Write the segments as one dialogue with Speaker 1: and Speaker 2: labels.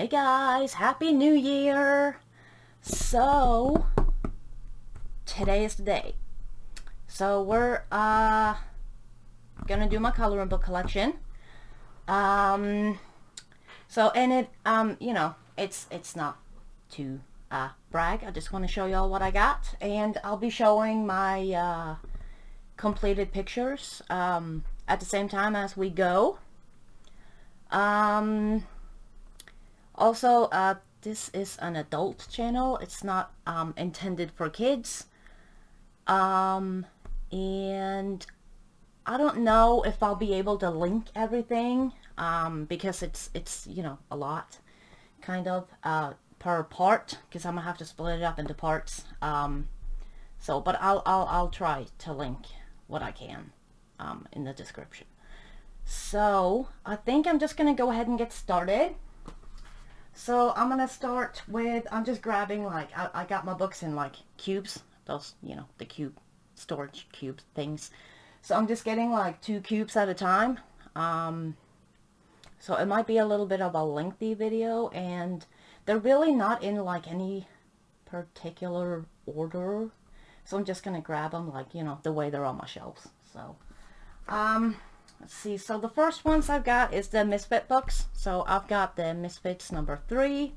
Speaker 1: Hey guys, Happy New Year! So, today is the day. So we're gonna do my coloring book collection. So and it you know, it's not to brag. I just want to show y'all what I got, and I'll be showing my completed pictures at the same time as we go. Also, this is an adult channel. It's not intended for kids. And I don't know if I'll be able to link everything because it's you know, a lot kind of per part, because I'm gonna have to split it up into parts. So but I'll try to link what I can in the description. So I think I'm just gonna go ahead and get started. So I'm gonna start with, I'm just grabbing, like, I got my books in like cubes, those, you know, the cube storage cube things. So I'm just getting like 2 cubes at a time. So it might be a little bit of a lengthy video, and they're really not in like any particular order. So I'm just gonna grab them, like, you know, the way they're on my shelves. So let's see. So the first ones I've got is the Misfit books. So I've got the Misfits number 3.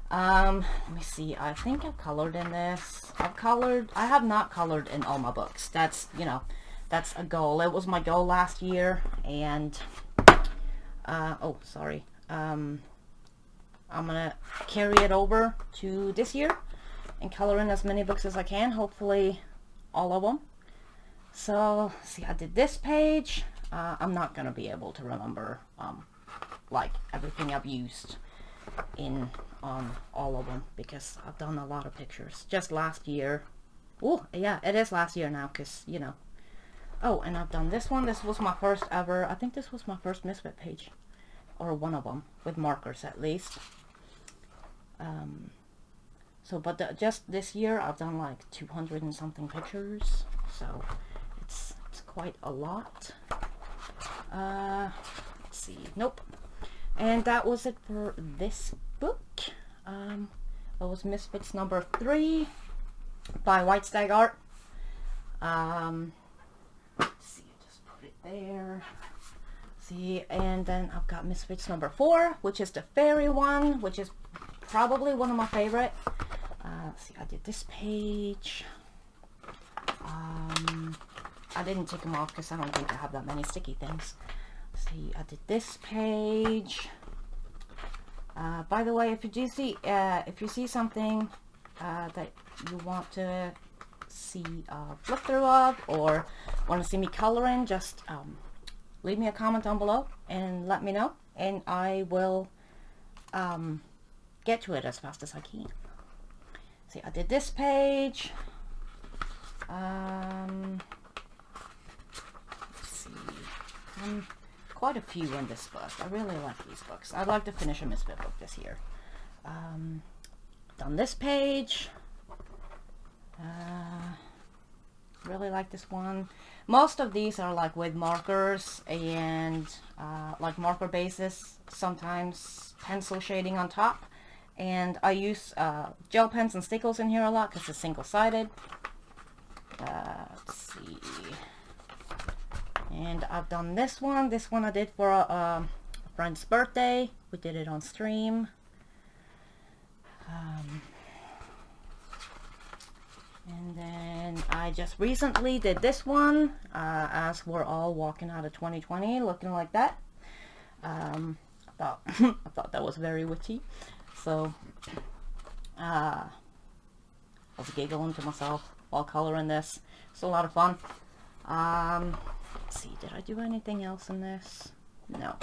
Speaker 1: Let me see. I think I've colored in this. I have not colored in all my books. That's, you know, that's a goal. It was my goal last year, and oh, sorry. I'm gonna carry it over to this year and color in as many books as I can. Hopefully all of them. So, see, I did this page. I'm not going to be able to remember, like, everything I've used on all of them, because I've done a lot of pictures. Just last year. Oh, yeah, it is last year now, because, you know. Oh, and I've done this one. This was my first ever, I think this was my first Misfit page. Or one of them, with markers at least. So, but just this year, I've done like 200 and something pictures. So, it's quite a lot. Let's see. Nope. And that was it for this book. That was Misfits number 3 by White Stag Art. Let's see. Just put it there. See, and then I've got Misfits number 4, which is the fairy one, which is probably one of my favorite. Let's see. I did this page. I didn't take them off because I don't think I have that many sticky things. See, I did this page. By the way, if you see something that you want to see flip through of, or want to see me coloring, just leave me a comment down below and let me know, and I will get to it as fast as I can. See, I did this page. Let's see. Quite a few in this book. I really like these books. I'd like to finish a Misfit book this year. Done this page. Really like this one. Most of these are like with markers and like marker bases. Sometimes pencil shading on top. And I use gel pens and stickles in here a lot because it's single-sided. Let's see. And I've done this one. This one I did for a friend's birthday. We did it on stream. And then I just recently did this one as we're all walking out of 2020 looking like that. I thought that was very witty. So I was giggling to myself while coloring this. It's a lot of fun. Let's see, did I do anything else in this? No.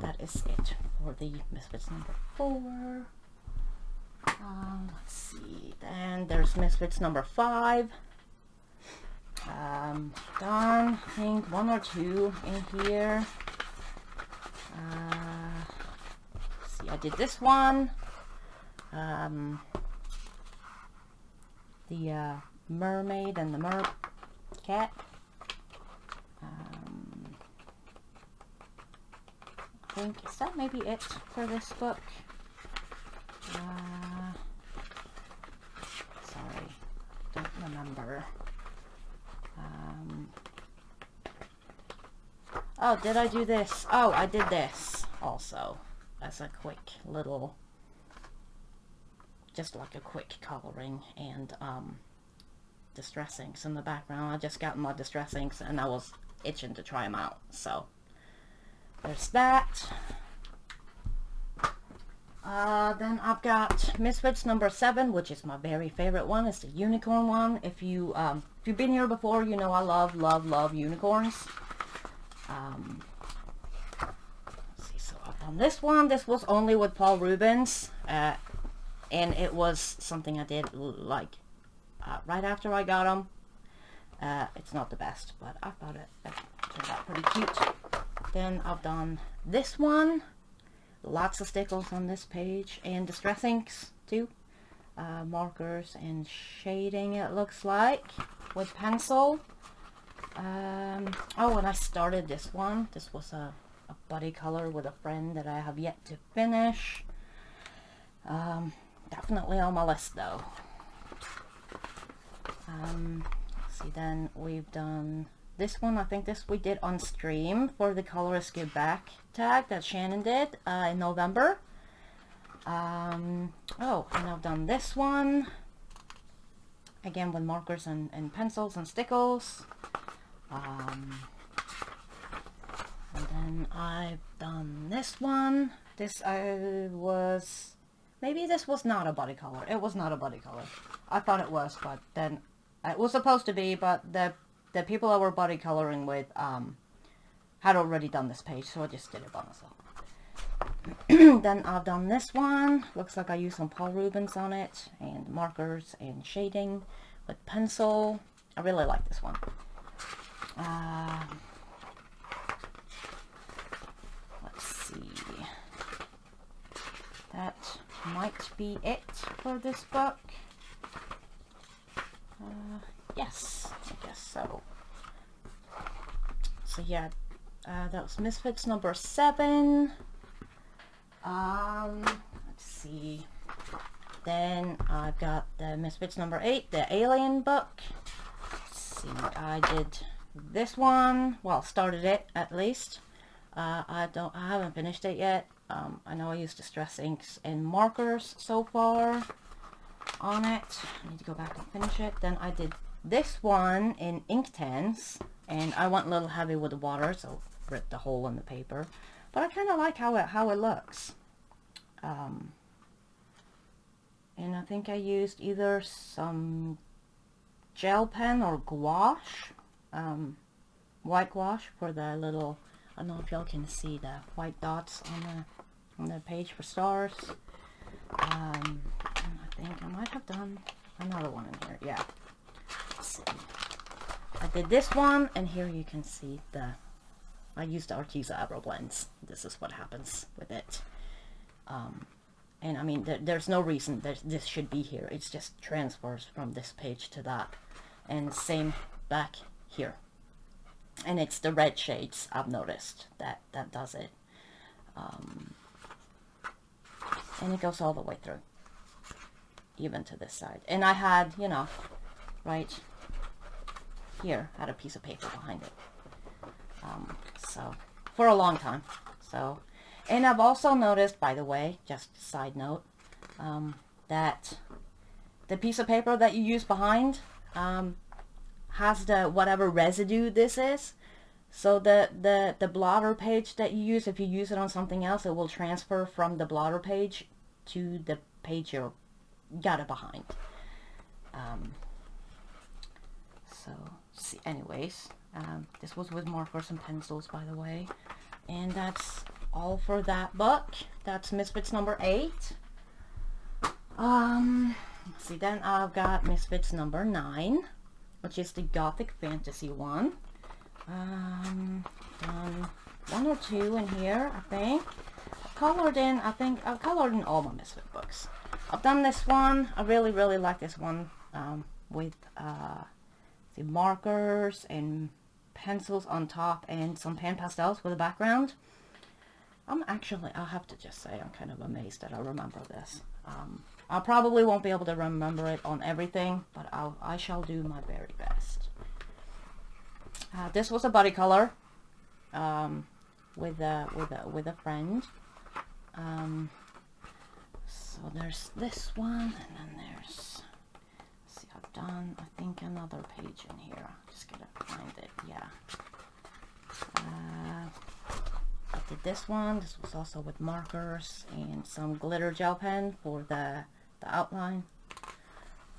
Speaker 1: That is it for the Misfits number 4. Let's see. Then there's Misfits number 5. Done, I think 1 or 2 in here. See, I did this one. The mermaid and the cat. I think, is that maybe it for this book? Sorry, don't remember. Oh, did I do this? Oh, I did this also as a quick little, just like a quick coloring and distress inks in the background. I just got my distress inks and I was itching to try them out. So there's that. Then I've got Misfits number 7, which is my very favorite one. It's the unicorn one. If you've been here before, you know I love unicorns. Let's see, so I've done this one. This was only with Paul Rubens, and it was something I did like right after I got them. It's not the best, but I thought it turned out pretty cute. Then I've done this one. Lots of stickles on this page, and distress inks too. Markers and shading, it looks like, with pencil. Oh, and I started this one. This was a buddy color with a friend that I have yet to finish. Definitely on my list though. Let's see, then we've done this one. I think this we did on stream for the Colorist Give Back tag that Shannon did in November. Oh, and I've done this one again with markers and pencils and stickles. And then I've done this one. This was, maybe this was not a buddy color. It was not a buddy color. I thought it was, but then it was supposed to be, but the people I were buddy coloring with had already done this page, so I just did it by myself. Then I've done this one. Looks like I used some Paul Rubens on it, and markers and shading with pencil. I really like this one. Let's see. That might be it for this book. Yes, I guess so. So yeah, that was Misfits number 7. Let's see. Then I've got the Misfits number 8, the Alien book. Let's see, I did this one. Well, started it at least. I haven't finished it yet. I know I used distress inks and markers so far on it. I need to go back and finish it. Then I did this one in Inktense, and I went a little heavy with the water, so ripped a hole in the paper. But I kind of like how it looks. And I think I used either some gel pen or gouache, white gouache for the little, I don't know if y'all can see the white dots on the page for stars. And I think I might have done another one in here. Yeah. Let's see. I did this one, and here you can see I used the Arteza Abro blends. This is what happens with it. And I mean, there's no reason that this should be here. It's just transfers from this page to that. And same back here. And it's the red shades, I've noticed, that does it. And it goes all the way through, even to this side. And I had, you know, right here, had a piece of paper behind it. So, for a long time. So, and I've also noticed, by the way, just a side note, that the piece of paper that you use behind has the whatever residue this is. So the blotter page that you use, if you use it on something else, it will transfer from the blotter page to the page you got it behind. So, see, anyways, this was with markers and pencils, by the way. And that's all for that book. That's Misfits number 8. Let's see, then I've got Misfits number 9, which is the Gothic Fantasy one. Done 1 or 2 in here, I think. I've colored in all my Misfit books. I've done this one. I really like this one, with the markers and pencils on top and some pan pastels with a background. I'll have to just say, I'm kind of amazed that I remember this. I probably won't be able to remember it on everything, but I shall do my very best. This was a buddy color with a friend. So there's this one, and then there's, let's see, I've done, I think, another page in here. I'm just gonna find it. Yeah. I did this one. This was also with markers and some glitter gel pen for the outline.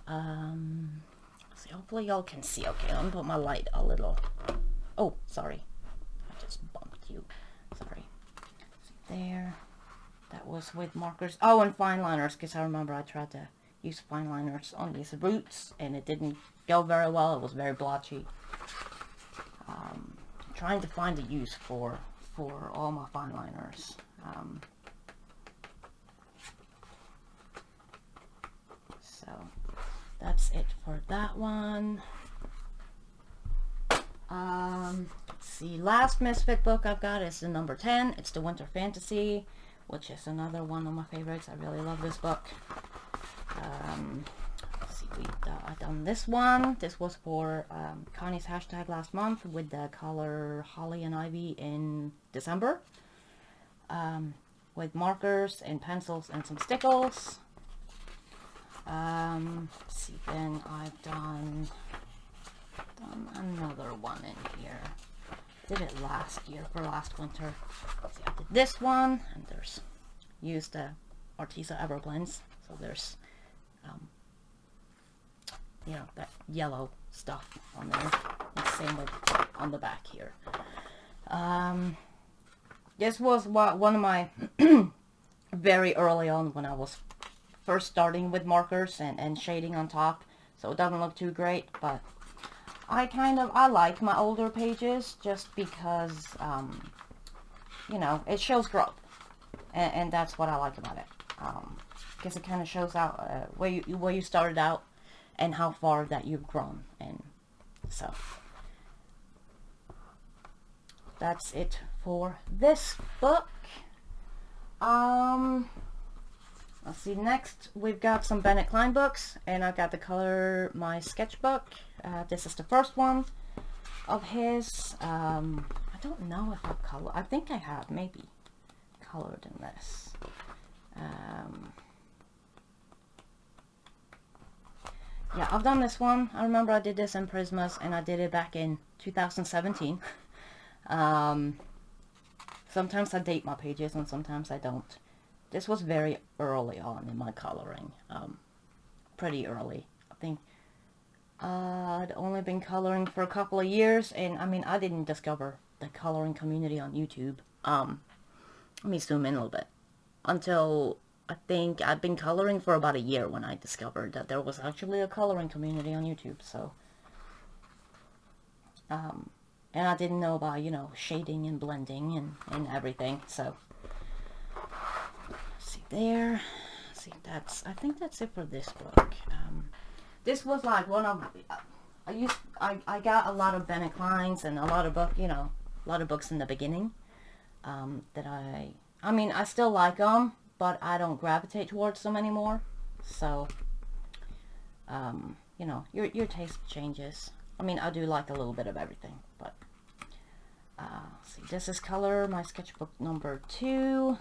Speaker 1: See, hopefully y'all can see. Okay, I'm gonna put my light a little. Oh, sorry, I just bumped you. Sorry. See there. That was with markers. Oh, and fine liners, because I remember I tried to use fine liners on these roots, and it didn't go very well. It was very blotchy. Trying to find a use for all my fine liners. So that's it for that one. Let's see, last Misfit book I've got is the number 10. It's the Winter Fantasy, which is another one of my favorites. I really love this book. Let's see, I've done this one. This was for Connie's hashtag last month with the color Holly and Ivy in December. With markers and pencils and some stickles. Let's see, then I've done another one in here. Did it last year for last winter. See, I did this one, and there's used the Arteza Everblends. So there's you know, that yellow stuff on there. And same with on the back here. This was one of my very early on when I was first starting with markers and shading on top. So it doesn't look too great, but I like my older pages just because, you know, it shows growth. And that's what I like about it. Because it kind of shows out where you started out and how far that you've grown. And so that's it for this book. Let's see, next we've got some Bennett Klein books, and I've got the color My Sketchbook. This is the first one of his. I don't know if I've colored. I think I have maybe colored in this. Yeah, I've done this one. I remember I did this in Prismas, and I did it back in 2017. Sometimes I date my pages, and sometimes I don't. This was very early on in my coloring. Pretty early. I think I'd only been coloring for a couple of years, and I mean, I didn't discover the coloring community on YouTube. Let me zoom in a little bit. Until I think I'd been coloring for about a year when I discovered that there was actually a coloring community on YouTube. So, and I didn't know about, you know, shading and blending and everything. So, see there. See, I think that's it for this book. This was like one of, I got a lot of Bennett Kleins and a lot of a lot of books in the beginning, that I mean, I still like them, but I don't gravitate towards them anymore. So, you know, your taste changes. I mean, I do like a little bit of everything, but, see, this is color My Sketchbook number 2.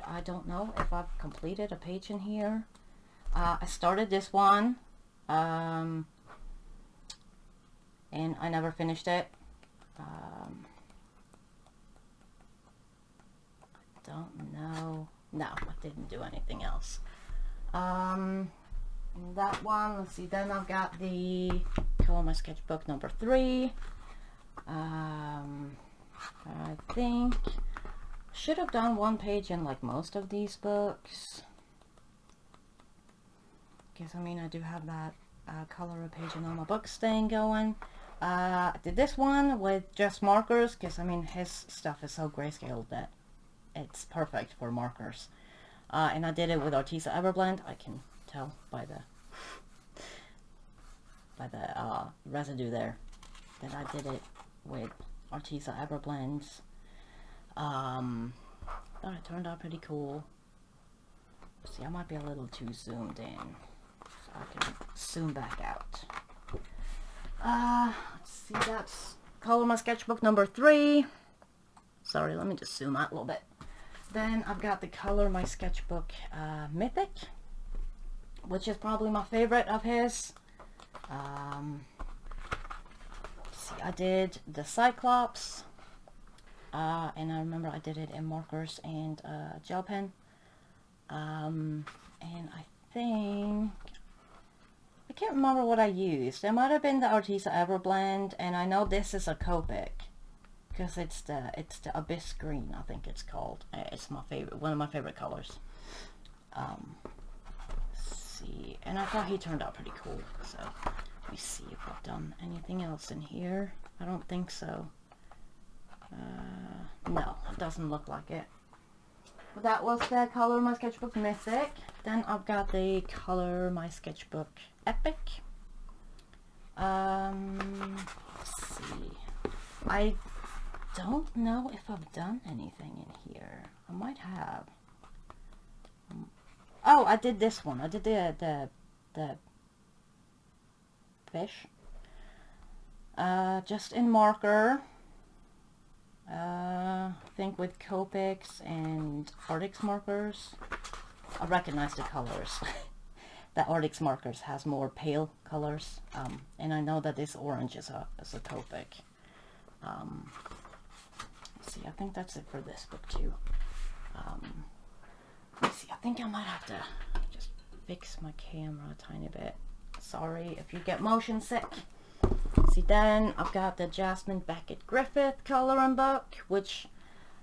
Speaker 1: I don't know if I've completed a page in here. I started this one, and I never finished it. Don't know. No, I didn't do anything else. That one, let's see, then I've got the color My Sketchbook number 3. I think should have done one page in like most of these books. Because I mean, I do have that color a page in all my books thing going. I did this one with just markers because I mean his stuff is so grayscale that it's perfect for markers. And I did it with Arteza Everblend. I can tell by the residue there that I did it with Arteza Everblends. thought it turned out pretty cool. See, I might be a little too zoomed in, so I can zoom back out. Let's see, that's Color My Sketchbook number 3. Sorry, let me just zoom out a little bit. Then I've got the Color My Sketchbook Mythic, which is probably my favorite of his. See, I did the Cyclops, and I remember I did it in markers and gel pen. And I think, I can't remember what I used. It might have been the Arteza Everblend, and I know this is a Copic because it's the Abyss Green, I think it's called. It's my favorite, one of my favorite colors. Let's see, and I thought he turned out pretty cool. So let me see if I've done anything else in here. I don't think so. No, it doesn't look like it. But that was the Color My Sketchbook Mythic. Then I've got the Color My Sketchbook Epic. Let's see. I don't know if I've done anything in here. I might have. Oh, I did this one. I did the fish. Just in marker. I think with Copics and Arctic markers. I recognize the colors. The Arctic markers has more pale colors, and I know that this orange is a Copic. Let's see, I think that's it for this book too. Let's see, I think I might have to just fix my camera a tiny bit. Sorry if you get motion sick. See, then I've got the Jasmine Beckett Griffith coloring book, which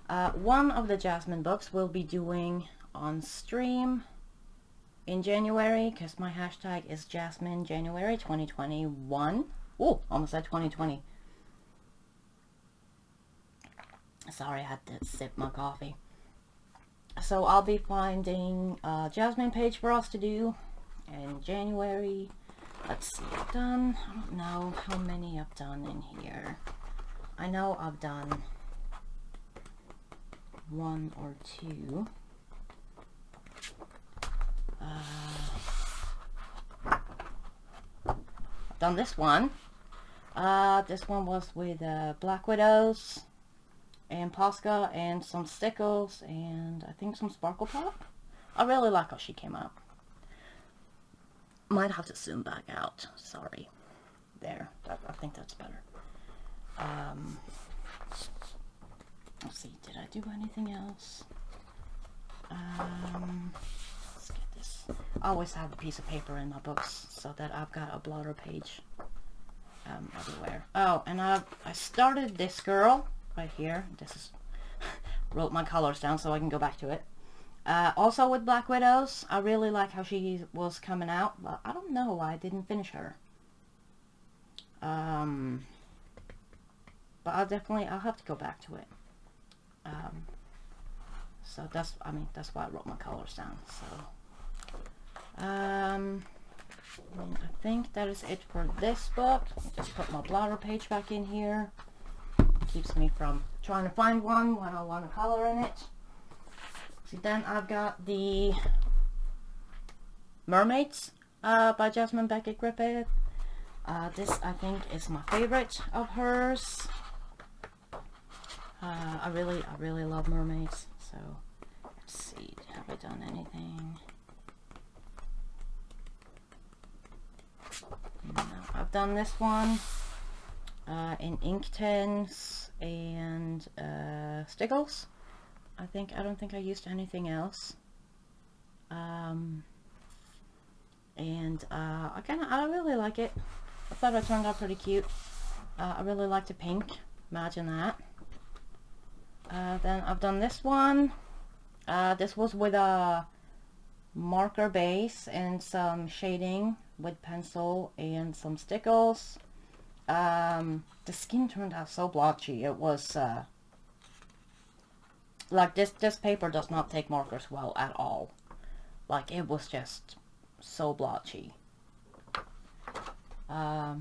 Speaker 1: one of the Jasmine books will be doing on stream in January, because my hashtag is Jasmine January 2021. Oh, almost said 2020. Sorry, I had to sip my coffee. So I'll be finding a Jasmine page for us to do in January. Let's see, I've done, I don't know how many I've done in here. I know I've done 1 or 2. I've done this one. This one was with Black Widows and Posca and some stickles and I think some Sparkle Pop. I really like how she came out. Might have to zoom back out. Sorry. There. I think that's better. Let's see. Did I do anything else? Let's get this. I always have a piece of paper in my books so that I've got a blotter page everywhere. Oh, and I started this girl right here. This is wrote my colors down so I can go back to it. Also with Black Widows, I really like how she was coming out, but I don't know why I didn't finish her. But I'll have to go back to it. So that's why I wrote my colors down. So, I think that is it for this book. Just put my blotter page back in here. Keeps me from trying to find one when I want to color in it. See, then I've got the Mermaids by Jasmine Beckett Griffith. This I think is my favorite of hers. I really love mermaids. So let's see, have I done anything? No, I've done this one in Inktense and Stickles. I don't think I used anything else. And I really like it. I thought it turned out pretty cute. I really like the pink. Imagine that. Then I've done this one. This was with a marker base and some shading with pencil and some stickles. The skin turned out so blotchy. It was like this paper does not take markers well at all. Like, it was just so blotchy. I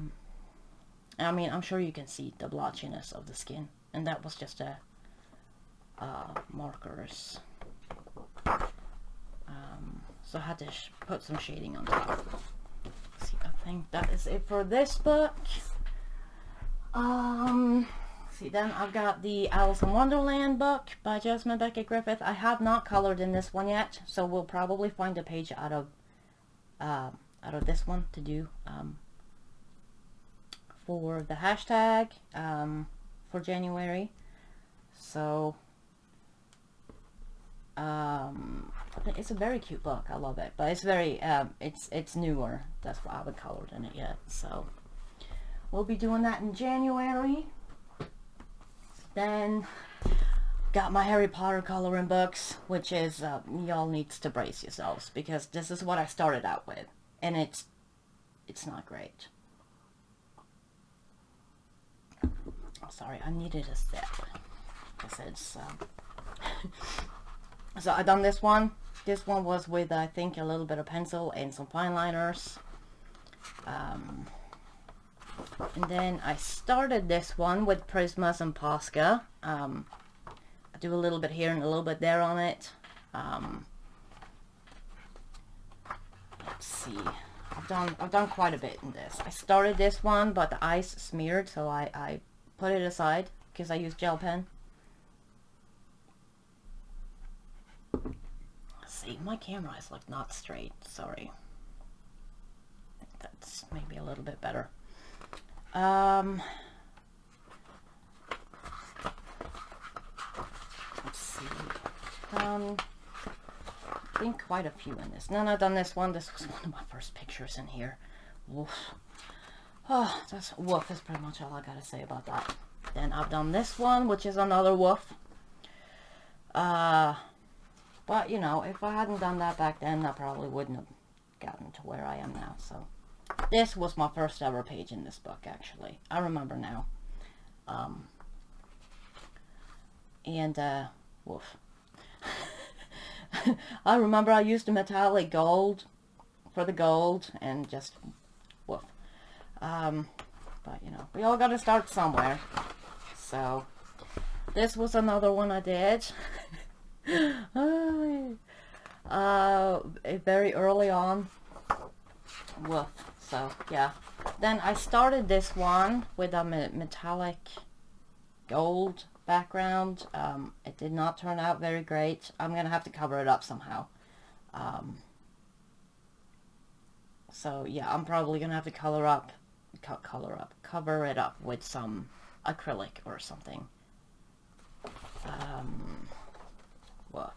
Speaker 1: mean, I'm sure you can see the blotchiness of the skin, and that was just a markers. so I had to put some shading on top. See, I think that is it for this book. See, then I've got the Alice in Wonderland book by Jasmine Beckett Griffith. I have not colored in this one yet, so we'll probably find a page out of this one to do for the hashtag for January. So it's a very cute book. I love it, but it's very it's newer. That's why I haven't colored in it yet. So we'll be doing that in January. Then got my Harry Potter coloring books, which is y'all needs to brace yourselves, because this is what I started out with, and it's not great. Oh, sorry, I needed a sip. I said so. So I done this one. This one was with, I think, a little bit of pencil and some fine liners. And then I started this one with Prismas and Posca. I do a little bit here and a little bit there on it. Let's see. I've done quite a bit in this. I started this one, but the ice smeared, so I put it aside because I used gel pen. Let's see, my camera is like not straight. Sorry. That's maybe a little bit better. Let's see. I think quite a few in this. Then I've done this one. This was one of my first pictures in here. Woof. Oh, that's woof is pretty much all I gotta say about that. Then I've done this one, which is another woof. But you know, if I hadn't done that back then, I probably wouldn't have gotten to where I am now. So this was my first ever page in this book, actually. I remember now. Woof. I remember I used a metallic gold for the gold, and just woof. But you know, we all gotta start somewhere. So this was another one I did. Very early on. Woof. So yeah. Then I started this one with a metallic gold background. It did not turn out very great. I'm gonna have to cover it up somehow. So yeah, I'm probably gonna have to cover it up with some acrylic or something. Woof.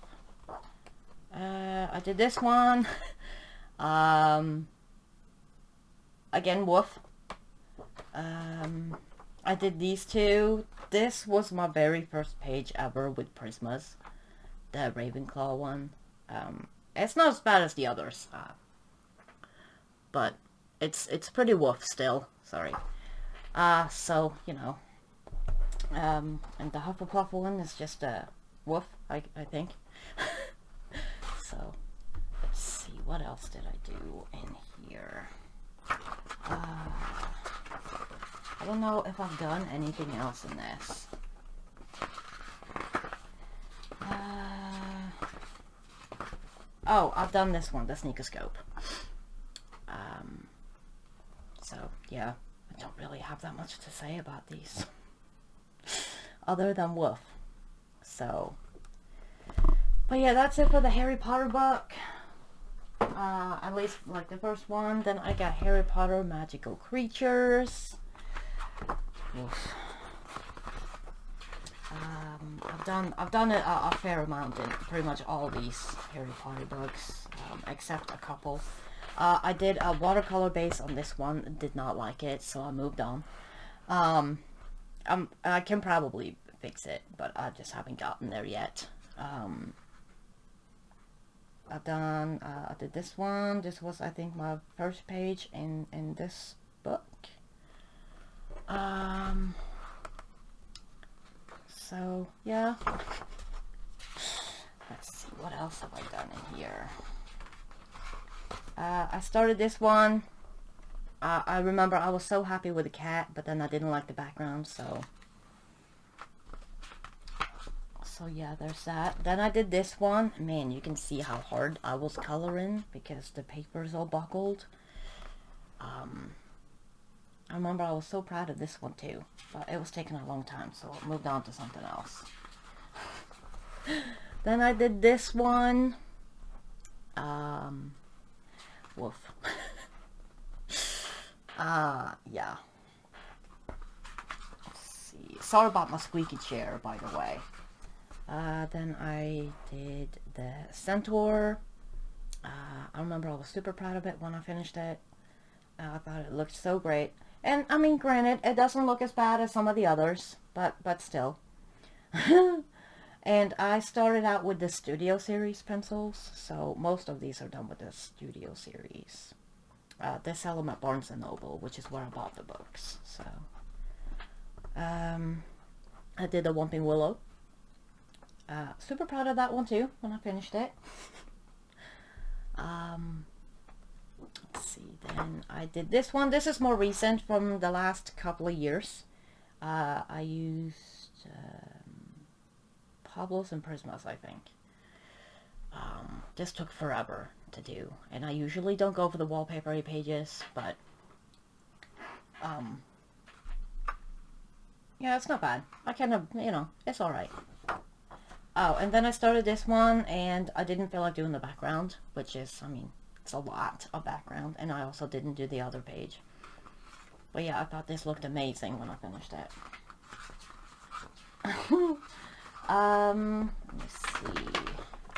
Speaker 1: I did this one. Again, woof. I did these two. This was my very first page ever with Prismas, the Ravenclaw one. It's not as bad as the others, but it's pretty woof still. Sorry. So you know, and the Hufflepuff one is just a woof, I think. So let's see, what else did I do in here? I don't know if I've done anything else in this. Oh, I've done this one, the Sneakoscope. So yeah, I don't really have that much to say about these, other than woof. So, but yeah, that's it for the Harry Potter book. At least like the first one. Then I got Harry Potter Magical Creatures. Oof. I've done a fair amount in pretty much all these Harry Potter books, except a couple. I did a watercolor base on this one, did not like it, so I moved on. I can probably fix it, but I just haven't gotten there yet. I did this one. This was, I think, my first page in this book. So yeah, let's see, what else have I done in here? I started this one. I remember I was so happy with the cat, but then I didn't like the background, so So yeah, there's that. Then I did this one. Man, you can see how hard I was coloring because the paper is all buckled. I remember I was so proud of this one too, but it was taking a long time, so I moved on to something else. Then I did this one. Woof. Yeah. Let's see. Sorry about my squeaky chair, by the way. Then I did the Centaur. I remember I was super proud of it when I finished it. I thought it looked so great. And, I mean, granted, it doesn't look as bad as some of the others, but still. And I started out with the Studio Series pencils, so most of these are done with the Studio Series. They sell them at Barnes & Noble, which is where I bought the books, so. I did the Whomping Willow. Super proud of that one too, when I finished it. Let's see, then I did this one. This is more recent, from the last couple of years. I used Pablos and Prismas, I think. This took forever to do, and I usually don't go for the wallpapery pages, but yeah, it's not bad. I kind of, you know, it's alright. Oh, and then I started this one, and I didn't feel like doing the background, which is, I mean, it's a lot of background, and I also didn't do the other page. But yeah, I thought this looked amazing when I finished it. Let me see.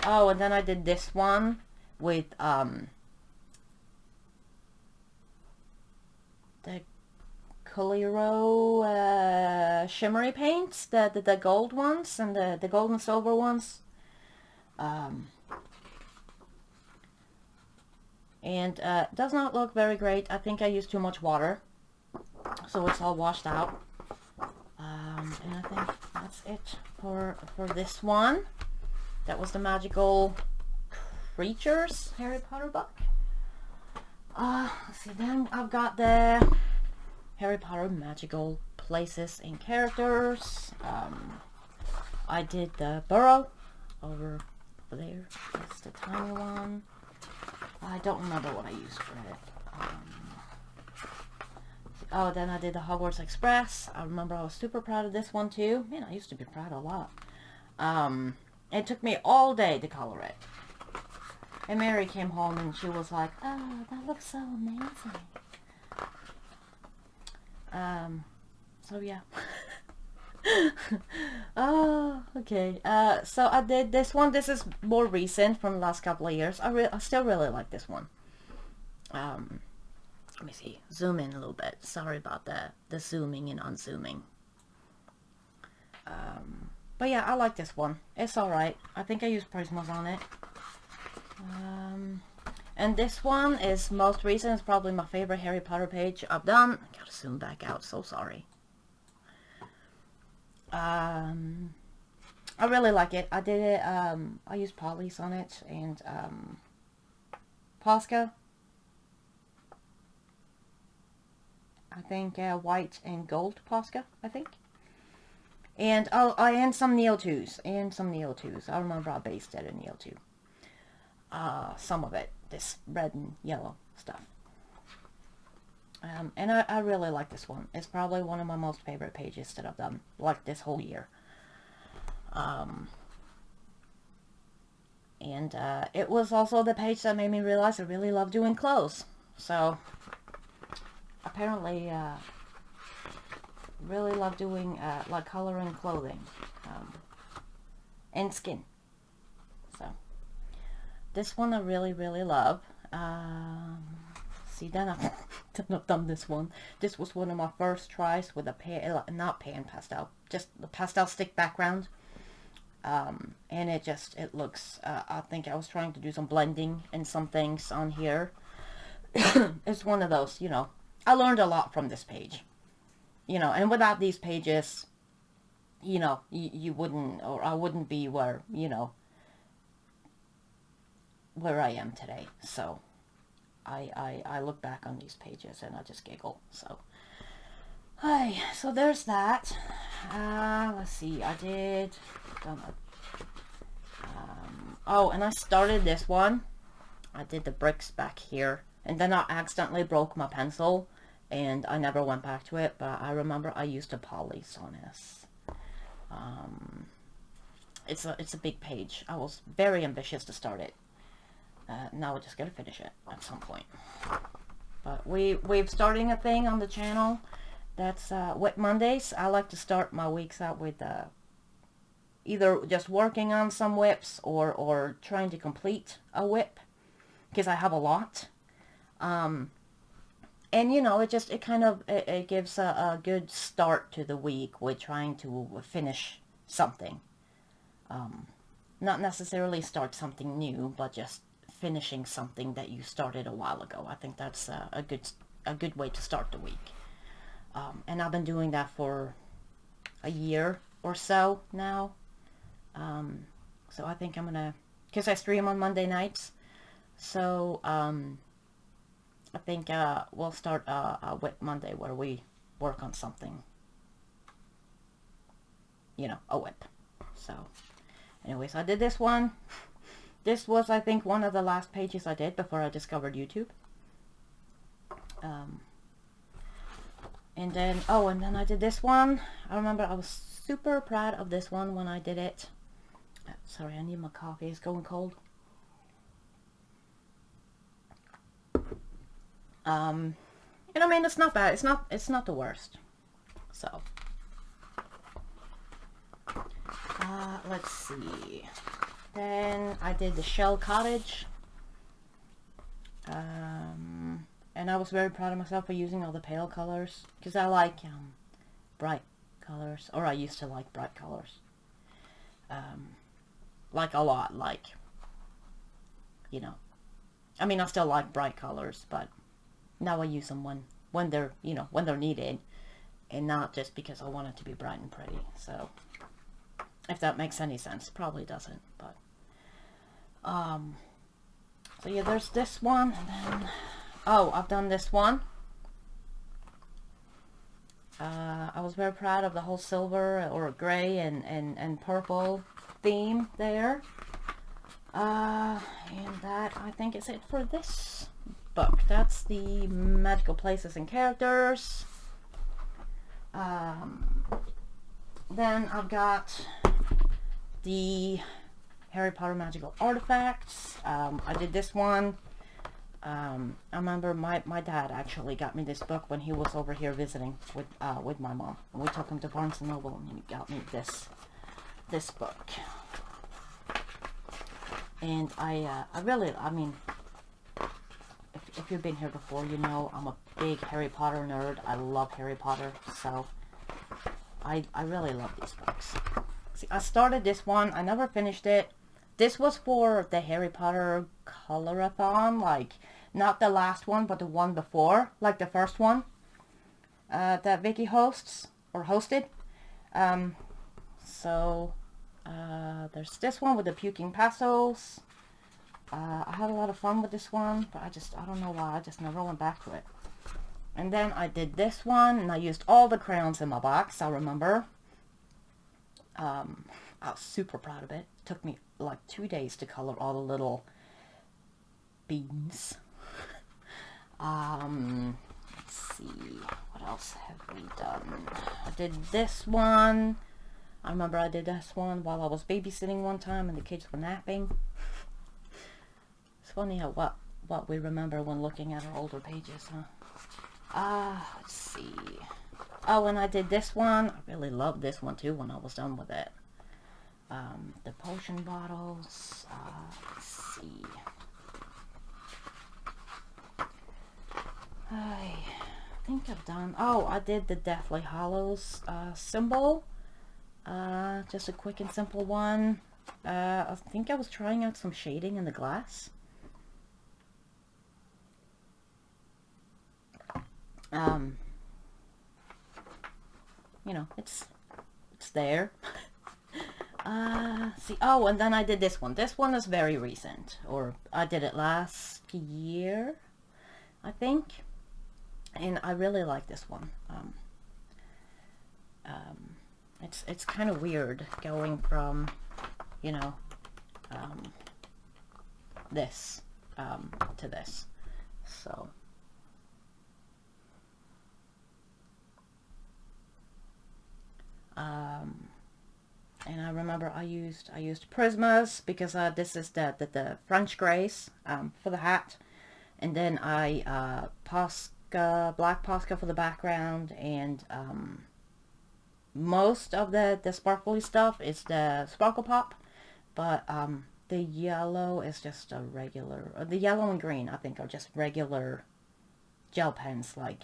Speaker 1: Oh, and then I did this one with, the Coliro shimmery paints, the gold ones and the gold and silver ones. And does not look very great. I think I used too much water, so it's all washed out. And I think that's it for this one. That was the Magical Creatures Harry Potter book. Let's see, then I've got the Harry Potter Magical Places and Characters. I did the Burrow over there. That's the tiny one. I don't remember what I used for it. Oh, then I did the Hogwarts Express. I remember I was super proud of this one too. Man, I used to be proud a lot. It took me all day to color it. And Mary came home and she was like, "Oh, that looks so amazing." So yeah. Oh, okay. So I did this one. This is more recent, from the last couple of years. I still really like this one. Let me see. Zoom in a little bit. Sorry about the zooming and unzooming. But yeah, I like this one. It's alright. I think I used Prismas on it. And this one is most recent. It's probably my favorite Harry Potter page I've done. I gotta zoom back out. So sorry. I really like it. I did it, I used Polly's on it, and, Posca. I think, white and gold Posca, I think. And, and some Neo 2s, I remember I based it in Neo 2. Some of it, this red and yellow stuff. And I really like this one. It's probably one of my most favorite pages that I've done, like, this whole year. And it was also the page that made me realize I really love doing clothes. So, apparently, really love doing, like, coloring clothing. And skin. So, this one I really, really love. See, then I've done this one. This was one of my first tries with a not pan pastel, just the pastel stick background. And it looks, I think I was trying to do some blending and some things on here. It's one of those, you know, I learned a lot from this page. You know, and without these pages, you know, you wouldn't, or I wouldn't be where, you know, where I am today. So, I look back on these pages and I just giggle. So, hi. So there's that. Let's see. I did Oh, and I started this one. I did the bricks back here, and then I accidentally broke my pencil, and I never went back to it, but I remember I used a police on this. It's a big page. I was very ambitious to start it. Now we're just gonna finish it at some point. But we're starting a thing on the channel that's WIP Mondays. I like to start my weeks out with either just working on some WIPs or trying to complete a WIP, because I have a lot. And you know, it kind of gives a good start to the week with trying to finish something. Not necessarily start something new, but just finishing something that you started a while ago. I think that's a good way to start the week. And I've been doing that for a year or so now. So I think I'm gonna, because I stream on Monday nights, so I think we'll start a WIP Monday where we work on something, you know, a WIP. So anyways, I did this one. This was, I think, one of the last pages I did before I discovered YouTube. And then, oh, and then I did this one. I remember I was super proud of this one when I did it. Sorry, I need my coffee. It's going cold. And I mean, it's not bad. It's not the worst. So, let's see. Then I did the shell cottage. And I was very proud of myself for using all the pale colors, because I like bright colors, or I used to like bright colors. Like a lot, like, you know, I mean, I still like bright colors, but now I use them when they're, you know, when they're needed, and not just because I want it to be bright and pretty. So, if that makes any sense. Probably doesn't, but so yeah, there's this one, and then, oh, I've done this one. I was very proud of the whole silver or gray and purple theme there. And that, I think, is it for this book. That's the magical places and characters. Then I've got the Harry Potter magical artifacts. I did this one. I remember my dad actually got me this book when he was over here visiting with my mom. And we took him to Barnes & Noble, and he got me this book. And I mean, if you've been here before, you know I'm a big Harry Potter nerd. I love Harry Potter, so I really love these books. See, I started this one. I never finished it. This was for the Harry Potter Colorathon, like, not the last one, but the one before, like the first one that Vicky hosts, or hosted. So, there's this one with the puking pastos. I had a lot of fun with this one, but I don't know why, I just never went back to it. And then I did this one, and I used all the crayons in my box, I remember. I was super proud of it. It took me like 2 days to color all the little beans. Let's see, what else have we done? I did this one. I remember I did this one while I was babysitting one time and the kids were napping. It's funny how what we remember when looking at our older pages, huh? Let's see. Oh, and I did this one. I really loved this one too when I was done with it. The potion bottles. Let's see. I think I've done... Oh, I did the Deathly Hallows symbol. Just a quick and simple one. I think I was trying out some shading in the glass. You know, it's there. See, oh, and then I did this one. This one is very recent, or I did it last year, I think, and I really like this one. It's kind of weird going from, you know, this to this. So and I remember I used Prismas because this is the French grays for the hat, and then I Posca, black Posca for the background, and most of the sparkly stuff is the Sparkle Pop, but the yellow is just a regular, the yellow and green I think are just regular gel pens. Like,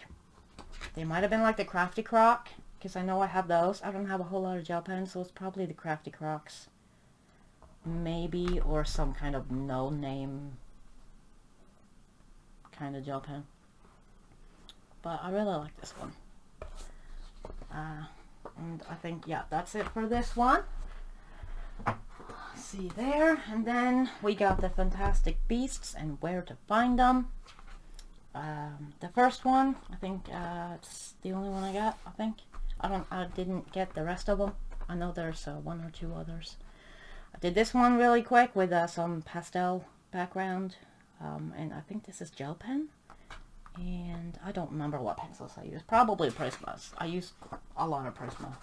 Speaker 1: they might have been like the Crafty Croc, because I know I have those. I don't have a whole lot of gel pens, so it's probably the Crafty Crocs, maybe, or some kind of no-name kind of gel pen. But I really like this one. And I think, yeah, that's it for this one. See there. And then we got the Fantastic Beasts and where to find them. The first one, I think it's the only one I got, I think. I didn't get the rest of them. I know there's one or two others. I did this one really quick with some pastel background. And I think this is gel pen. And I don't remember what pencils I used. Probably Prismas. I used a lot of Prisma.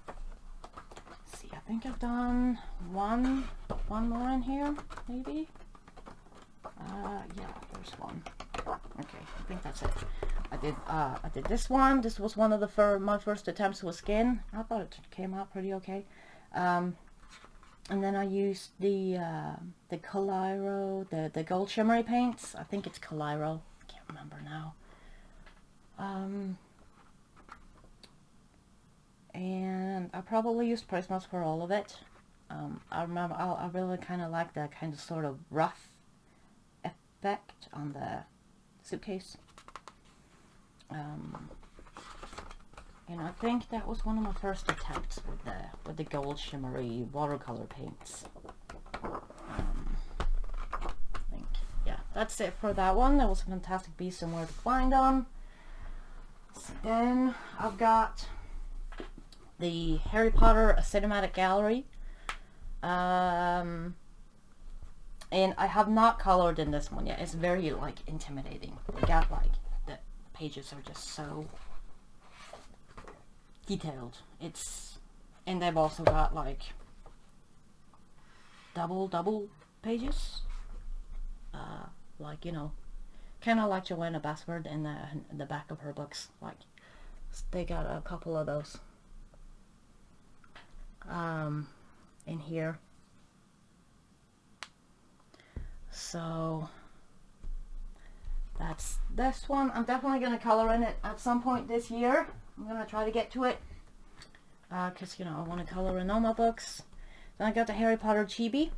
Speaker 1: Let's see, I think I've done one more in here, maybe. Yeah, there's one. Okay, I think that's it. I did this one. This was one of the my first attempts with skin. I thought it came out pretty okay. And then I used the Kaleiro, the gold shimmery paints. I think it's Kaleiro. I can't remember now. And I probably used Prismas for all of it. I remember I really kind of like that kind of sort of rough effect on the suitcase. And I think that was one of my first attempts with the gold shimmery watercolor paints. I think, yeah, that's it for that one. That was a Fantastic Beast and where to find them. So then I've got the Harry Potter Cinematic Gallery. And I have not colored in this one yet. It's very, like, intimidating. They got, like, the pages are just so detailed. And they've also got, like, double pages. Like, you know, kind of like Joanna Basford in the back of her books. Like, they got a couple of those in here. So that's this one. I'm definitely going to color in it at some point this year. I'm going to try to get to it because, you know, I want to color in all my books. Then I got the Harry Potter Chibi.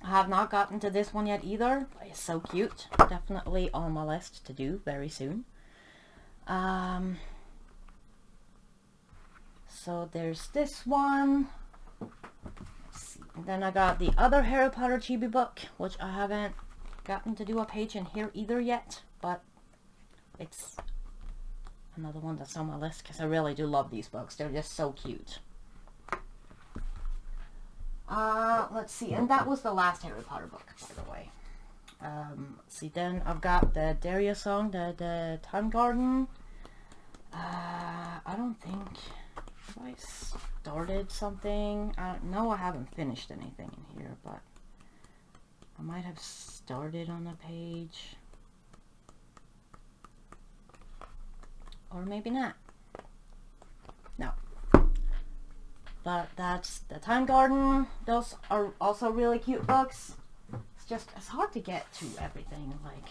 Speaker 1: I have not gotten to this one yet either. It's so cute. Definitely on my list to do very soon. So there's this one. And then I got the other Harry Potter Chibi book, which I haven't gotten to do a page in here either yet, but it's another one that's on my list because I really do love these books. They're just so cute. Let's see, and that was the last Harry Potter book, by the way. Let's see, then I've got the Daria song, the Time Garden. I don't think I started something. No, I haven't finished anything in here, but I might have started on a page. Or maybe not. No. But that's the Time Garden. Those are also really cute books. It's hard to get to everything, like,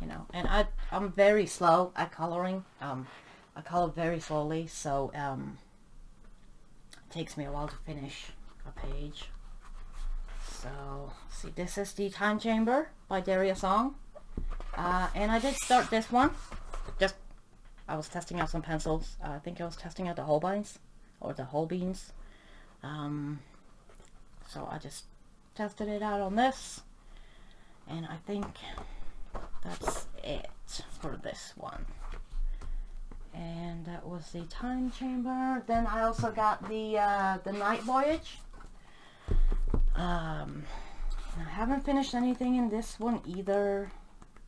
Speaker 1: you know. And I'm very slow at coloring. I color very slowly, so it takes me a while to finish a page. So, see, this is the Time Chamber by Daria Song. And I did start this one. I was testing out some pencils. I think I was testing out the Holbeins, or the Holbeins. So I just tested it out on this. And I think that's it for this one. And that was the Time Chamber. Then I also got the Night Voyage. I haven't finished anything in this one either,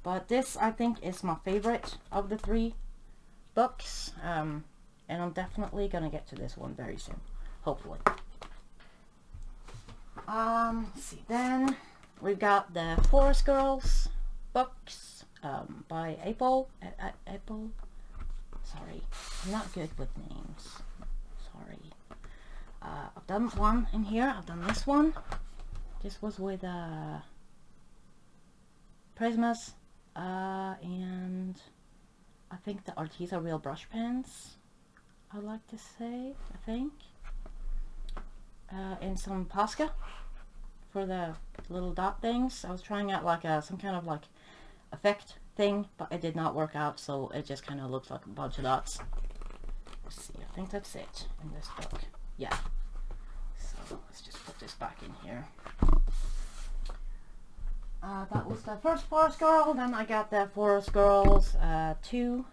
Speaker 1: but this I think is my favorite of the 3 books, and I'm definitely gonna get to this one very soon, hopefully. Let's see, then we've got the Forest Girls books by April. Sorry, I'm not good with names. Sorry. I've done one in here. I've done this one. This was with Prismas, and I think the Arteza Real Brush Pens, I like to say, I think. And some Posca for the little dot things. I was trying out like some kind of like effect thing, but it did not work out, so it just kind of looks like a bunch of dots. Let's see, I think that's it in this book. Yeah. So let's just put this back in here. That was the first Forest Girl. Then I got the Forest Girls 2,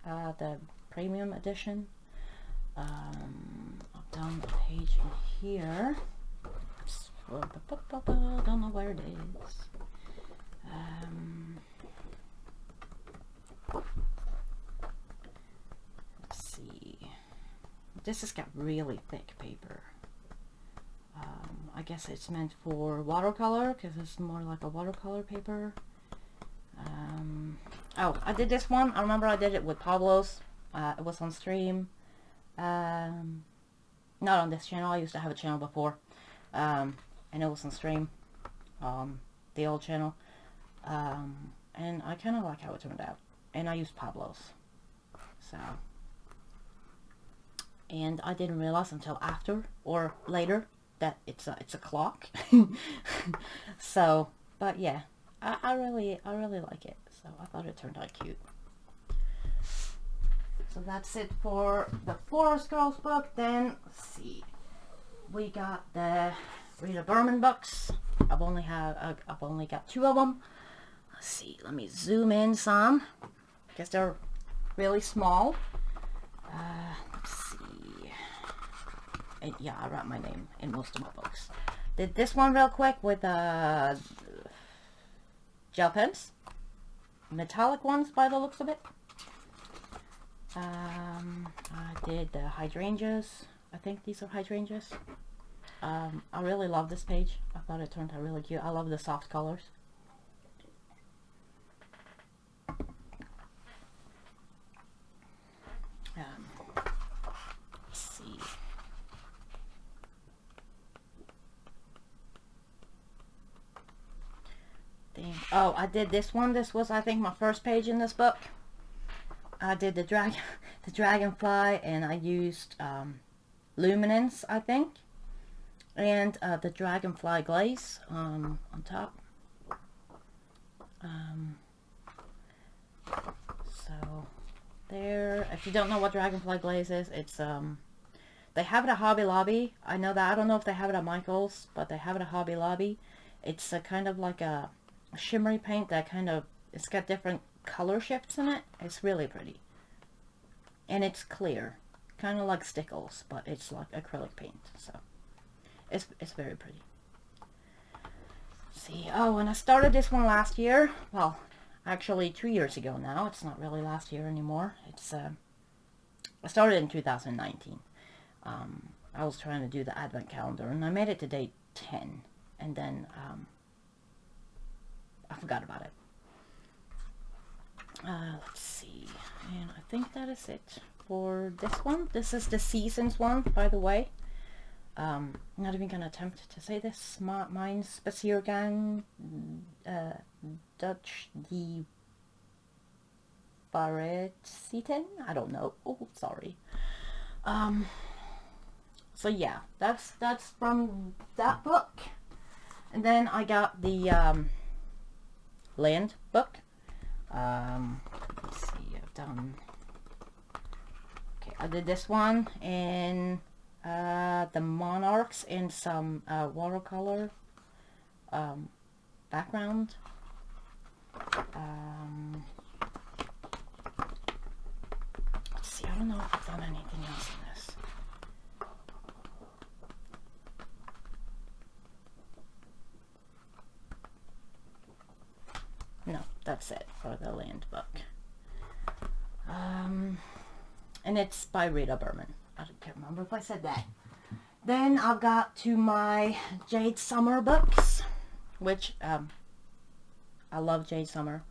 Speaker 1: the premium edition. I've done a page in here. Don't know where it is. Let's see. This has got really thick paper. I guess it's meant for watercolor because it's more like a watercolor paper. Oh, I did this one. I remember I did it with Pablo's. It was on stream. Not on this channel. I used to have a channel before. And it was on stream. The old channel. And I kind of like how it turned out. And I used Pablo's. So. And I didn't realize until after or later that it's a clock. So, but yeah, I really like it. So I thought it turned out cute. So that's it for the Forest Girls book. Then let's see, we got the Rita Berman books. I've only got 2 of them. Let's see, let me zoom in some because they're really small. Let's see. Yeah, I write my name in most of my books. Did this one real quick with gel pens, metallic ones by the looks of it. I did the hydrangeas. I think these are hydrangeas. I really love this page. I thought it turned out really cute. I love the soft colors. Let's see. Oh, I did this one. This was, I think, my first page in this book. I did the dragonfly, and I used luminance, I think, and the dragonfly glaze on top. So there. If you don't know what dragonfly glaze is, it's they have it at Hobby Lobby. I know that. I don't know if they have it at Michael's, but they have it at Hobby Lobby. It's a kind of like a shimmery paint that it's got different color shifts in it. It's really pretty. And it's clear. Kind of like Stickles, but it's like acrylic paint. So it's very pretty. Let's see. Oh, and I started this one last year. Well, actually 2 years ago now. It's not really last year anymore. It's I started in 2019. I was trying to do the advent calendar, and I made it to day 10. And then I forgot about it. Let's see, and I think that is it for this one. This is the Seasons one, by the way. I'm not even gonna attempt to say this. Mijn Spaziergang Dutch die Varietzen? I don't know. Oh, sorry. So yeah, that's from that book. And then I got the Land book. Let's see, I've done, okay, I did this one in the Monarchs in some watercolor background. Let's see, I don't know if I've done anything else in this. that's it for the land book. And it's by Rita Berman. I can't remember if I said that. Then I've got to my Jade Summer books, which I love Jade Summer.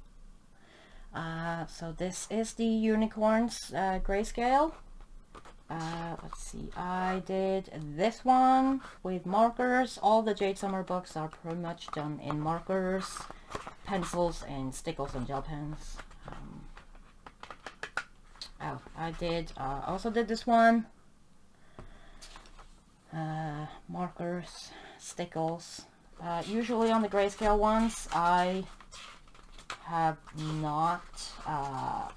Speaker 1: So this is the Unicorns grayscale. Let's see, I did this one with markers. All the Jade Summer books are pretty much done in markers, pencils, and stickles and gel pens. I did also did this one. Markers, stickles. Usually on the grayscale ones, I have not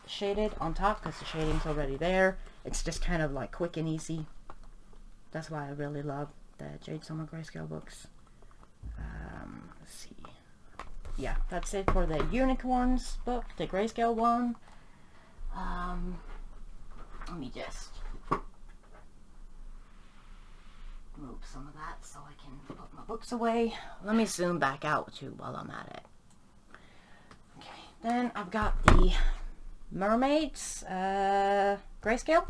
Speaker 1: shaded on top because the shading's already there. It's just kind of like quick and easy. That's why I really love the Jade Summer grayscale books. Let's see. Yeah, that's it for the Unicorns book, the grayscale one. Let me just move some of that so I can put my books away. Let me zoom back out too while I'm at it. Okay, then I've got the Mermaids grayscale.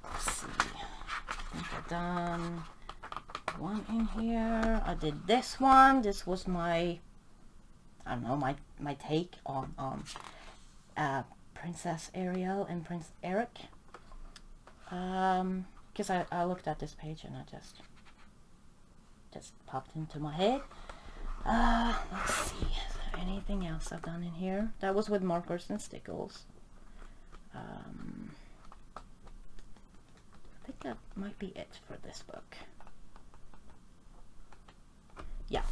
Speaker 1: Let's see. I think I've done one in here. I did this one. This was my, I don't know, my take on Princess Ariel and Prince Eric. Because I looked at this page and I just popped into my head. Let's see, is there anything else I've done in here? That was with markers and stickles. I think that might be it for this book. Yeah.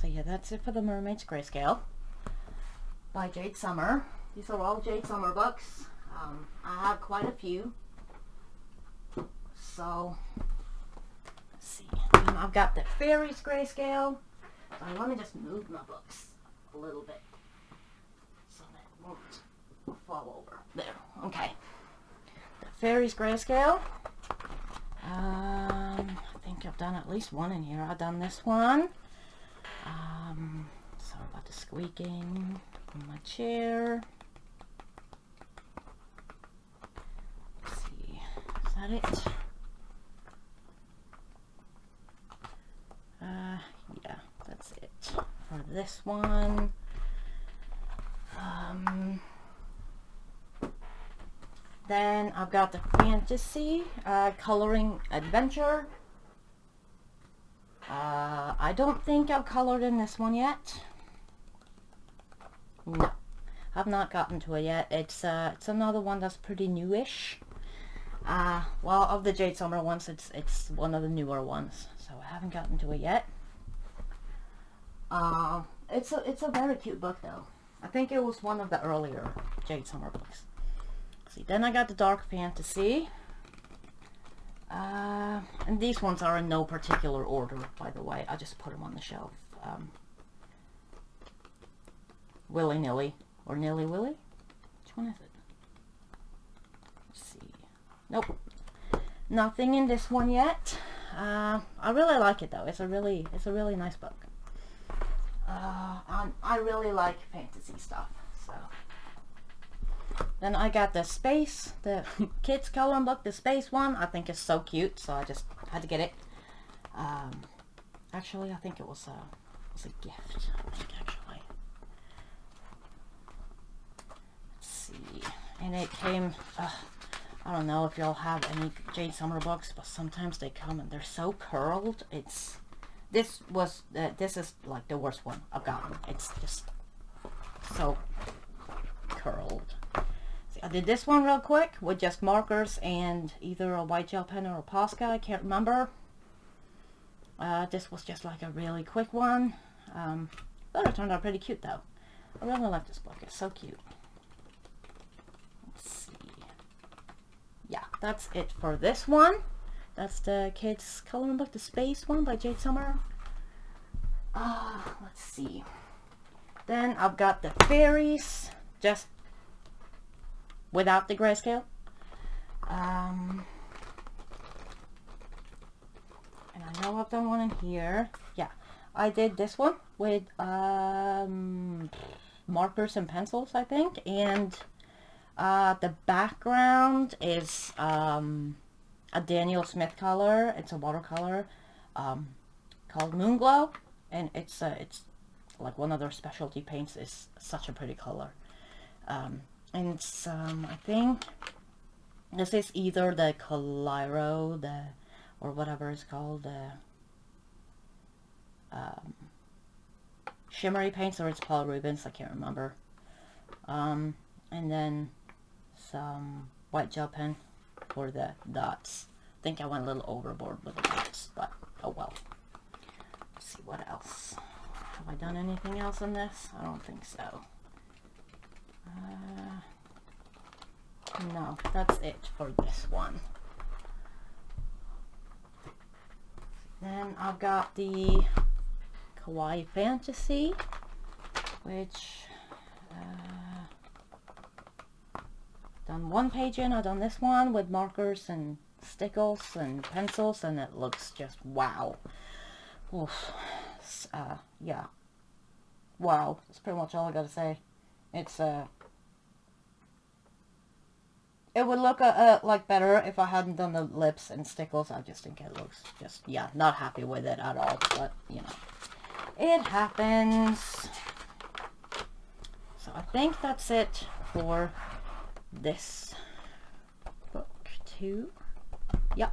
Speaker 1: So yeah, that's it for the Mermaids grayscale by Jade Summer. These are all Jade Summer books. I have quite a few. So, let's see. And I've got the Fairies grayscale. So let me just move my books a little bit so that it won't fall over. There. Okay. The Fairies grayscale. I think I've done at least one in here. I've done this one. Sorry about the squeaking on my chair. Let's see. Is that it? Yeah, that's it for this one. Then I've got the Fantasy Coloring Adventure. I don't think I've colored in this one yet. No, I've not gotten to it yet. It's another one that's pretty newish. Well, of the Jade Summer ones, it's one of the newer ones, so I haven't gotten to it yet. It's a very cute book though. I think it was one of the earlier Jade Summer books. See, then I got the Dark Fantasy. And these ones are in no particular order, by the way. I just put them on the shelf. Willy-nilly. Or nilly-willy? Which one is it? Let's see. Nope. Nothing in this one yet. I really like it though. It's a really nice book. I really like fantasy stuff. So then I got the kids coloring book, the space one. I think it's so cute, so I just had to get it. Actually, I think it was a gift. I think actually. Let's see, and it came. I don't know if y'all have any Jade Summer books, but sometimes they come and they're so curled. This is like the worst one I've gotten. It's just so curled. See, I did this one real quick with just markers and either a white gel pen or a Posca. I can't remember. This was just like a really quick one. But it turned out pretty cute though. I really like this book. It's so cute. Let's see. Yeah, that's it for this one. That's the kids coloring book, the space one by Jade Summer. Let's see. Then I've got the Fairies, just without the grayscale. And I know I've done one in here. Yeah, I did this one with markers and pencils, I think, and the background is a Daniel Smith color. It's a watercolor called Moonglow, and it's like one of their specialty paints. It's such a pretty color, and it's I think this is either the Coliro, or whatever it's called, the shimmery paints, or it's Paul Rubens, I can't remember. And then some white gel pen for the dots. I think I went a little overboard with the dots, but oh well. Let's see what else. Have I done anything else in this? I don't think so. No, that's it for this one. Then I've got the Kawaii Fantasy, which done one page in. I've done this one with markers and stickles and pencils, and it looks just wow. Oof. Yeah, wow, that's pretty much all I gotta say. It's it would look like better if I hadn't done the lips and stickles. I just think it looks just, yeah, not happy with it at all, but you know, it happens. So I think that's it for this book too. Yep.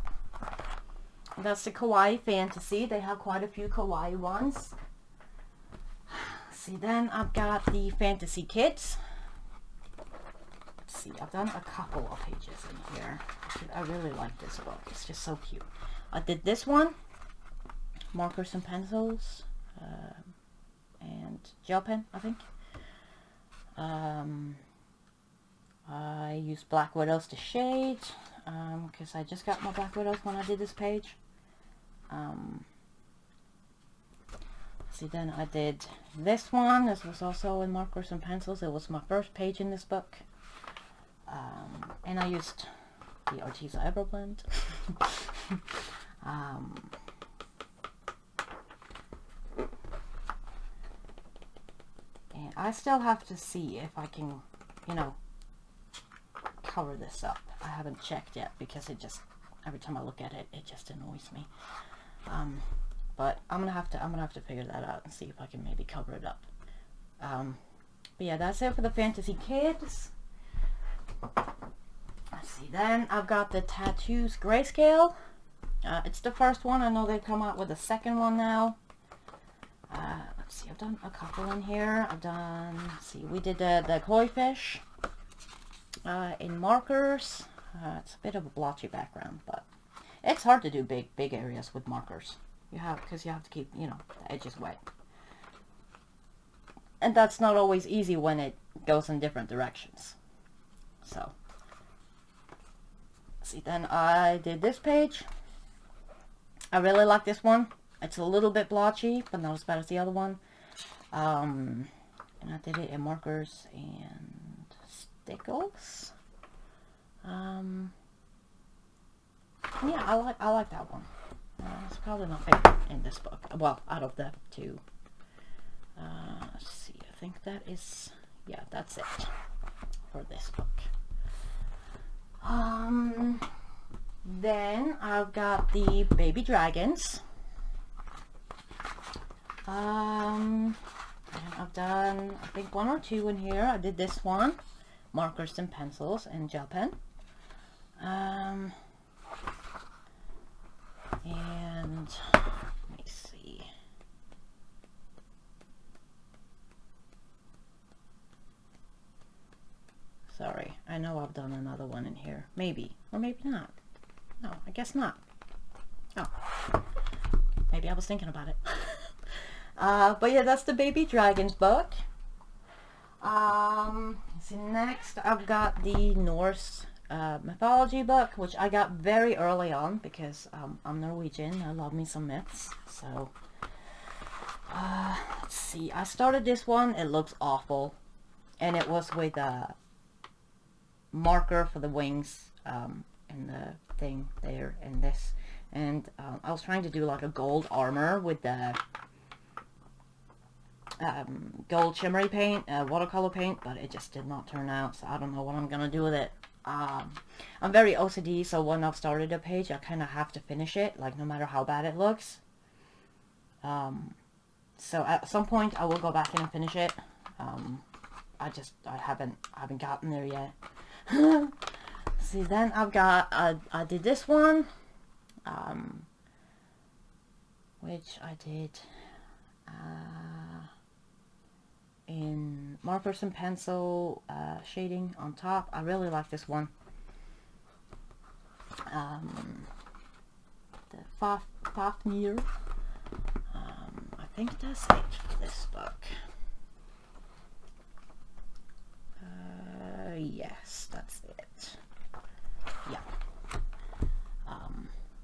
Speaker 1: That's the Kawaii Fantasy. They have quite a few kawaii ones. See, then I've got the Fantasy Kids. Let's see, I've done a couple of pages in here. I really like this book. It's just so cute. I did this one, markers and pencils, and gel pen, I think. I used Black Widows to shade, because I just got my Black Widows when I did this page. See, then I did this one. This was also in markers and pencils. It was my first page in this book. And I used the Arteza Eyebrow Blend. And I still have to see if I can, you know, cover this up. I haven't checked yet because it just, every time I look at it, it just annoys me. But I'm gonna have to figure that out and see if I can maybe cover it up. But yeah, that's it for the Fantasy Kids. Let's see, then I've got the Tattoos Grayscale. It's the first one. I know they've come out with a second one now. Let's see, I've done a couple in here. I've done, let's see, we did the koi fish in markers. It's a bit of a blotchy background, but it's hard to do big areas with markers. Because you have to keep, you know, the edges wet. And that's not always easy when it goes in different directions. So, see, then I did this page. I really like this one. It's a little bit blotchy, but not as bad as the other one. And I did it in markers and stickles. Yeah, I like that one. It's probably my favorite in this book. Well, out of the two. Let's see, I think that is, yeah, that's it for this book. Then I've got the Baby Dragons. And I've done, I think, one or two in here. I did this one, markers and pencils and gel pen. And let me see. Sorry, I know I've done another one in here. Maybe, or maybe not. No, I guess not. Oh, maybe I was thinking about it. But yeah, that's the Baby Dragons book. See, next I've got the Norse mythology book, which I got very early on because I'm Norwegian. I love me some myths. So let's see, I started this one. It looks awful, and it was with a marker for the wings and the thing there and this, and I was trying to do like a gold armor with the gold shimmery paint, watercolor paint, but it just did not turn out, so I don't know what I'm gonna do with it. I'm very OCD, so when I've started a page, I kind of have to finish it, like no matter how bad it looks. So at some point I will go back in and finish it. I haven't gotten there yet. See, then I've got, I did this one, which I did in markers and pencil shading on top. I really like this one. The Fafnir. I think that's it for this book. Yes, that's it. Yeah.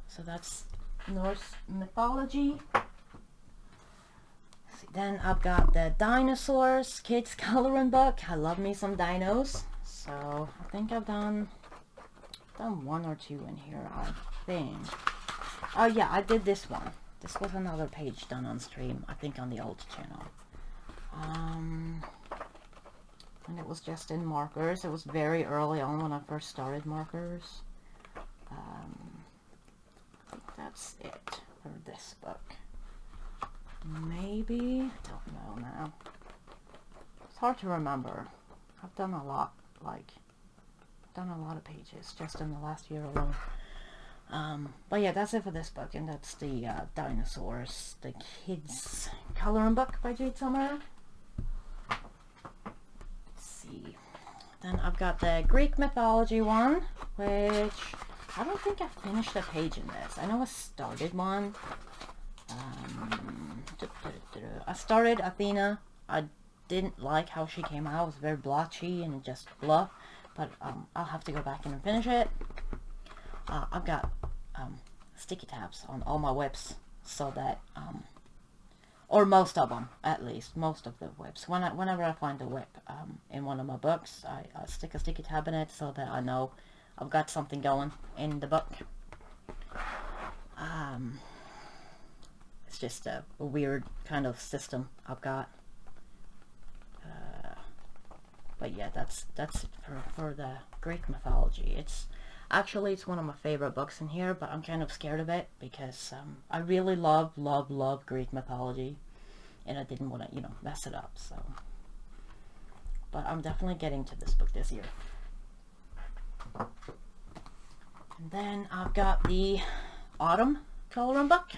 Speaker 1: So that's Norse mythology. See, then I've got the dinosaurs kids coloring book. I love me some dinos. So I think I've done one or two in here, I think. Oh yeah, I did this one. This was another page done on stream, I think on the old channel. And it was just in markers. It was very early on when I first started markers. I think that's it for this book. Maybe? I don't know now. It's hard to remember. I've done a lot, done a lot of pages just in the last year alone. But yeah, that's it for this book, and that's the Dinosaurs, the Kids Coloring Book by Jade Summer. Then I've got the Greek mythology one, which I don't think I finished a page in this. I know I started one. I started Athena. I didn't like how she came out. It was very blotchy and just blah. But I'll have to go back in and finish it. I've got sticky tabs on all my WIPs so that or most of them, at least, most of the WIPs. Whenever I find a WIP in one of my books, I stick a sticky tab in it so that I know I've got something going in the book. It's just a weird kind of system I've got. But yeah, that's it for the Greek mythology. It's one of my favorite books in here, but I'm kind of scared of it because I really love Greek mythology, and I didn't want to, mess it up. So, but I'm definitely getting to this book this year. And then I've got the Autumn coloring book.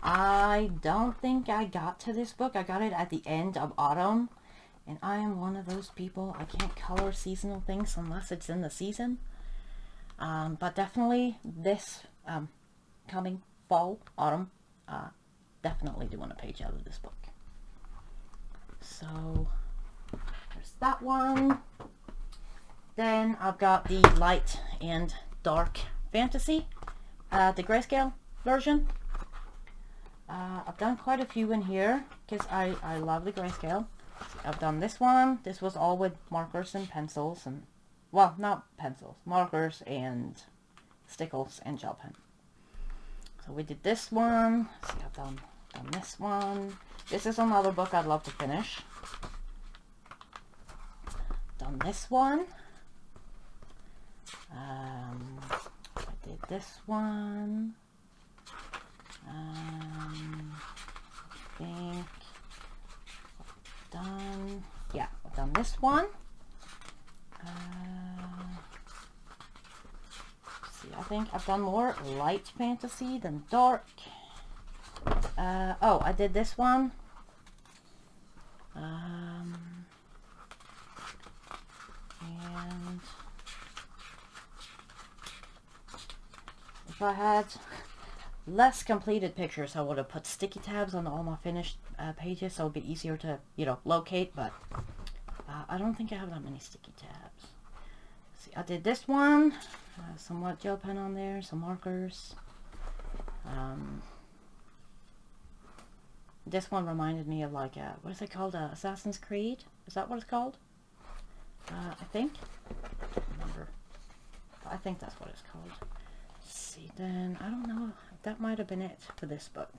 Speaker 1: I don't think I got to this book. I got it at the end of autumn, and I am one of those people. I can't color seasonal things unless it's in the season. But definitely this coming fall, autumn, definitely doing a page out of this book. So there's that one. Then I've got the light and dark fantasy, the grayscale version. I've done quite a few in here because I love the grayscale. I've done this one. This was all with markers and pencils and, well, not pencils, markers and stickles and gel pen. So we did this one. See, I've done this one. This is another book I'd love to finish. Done this one. I did this one. I think I've done, yeah, I've done this one. See, I think I've done more light fantasy than dark. Oh, I did this one. And if I had less completed pictures, I would have put sticky tabs on all my finished pages, so it would be easier to, locate, but I don't think I have that many sticky tabs. See, I did this one, some white gel pen on there, some markers. This one reminded me of like a, what is it called, Assassin's Creed? Is that what it's called? I think. I can't remember. I think that's what it's called. Let's see, then, I don't know, that might have been it for this book.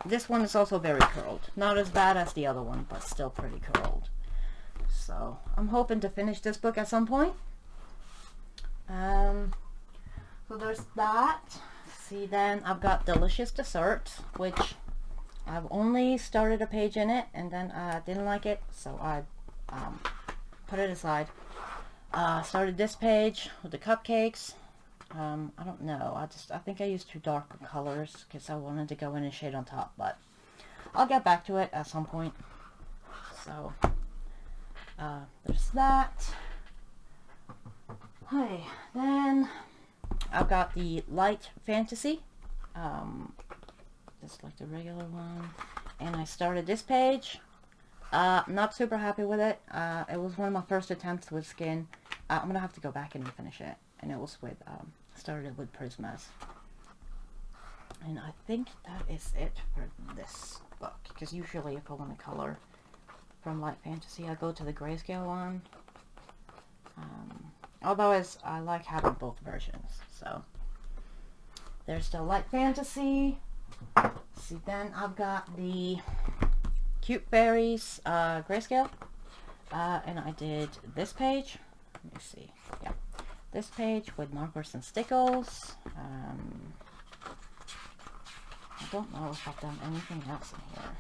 Speaker 1: This one is also very curled. Not as bad as the other one, but still pretty curled. So I'm hoping to finish this book at some point. So there's that. See, then I've got Delicious Desserts, which I've only started a page in it, and then I didn't like it, so I put it aside. Started this page with the cupcakes. I don't know, I think I used too dark colors because I wanted to go in and shade on top, but I'll get back to it at some point. So there's that. Hey, then I've got the light fantasy, just like the regular one, and I started this page. Not super happy with it. It was one of my first attempts with skin. I'm gonna have to go back and finish it, and it was with started with Prismas, and I think that is it for this book, because usually if I want to color from light fantasy I go to the grayscale one. Although I like having both versions. So there's the light fantasy. See, then I've got the Cute Fairies grayscale, and I did this page. Let me see. Yeah, this page with markers and stickles. I don't know if I've done anything else in here.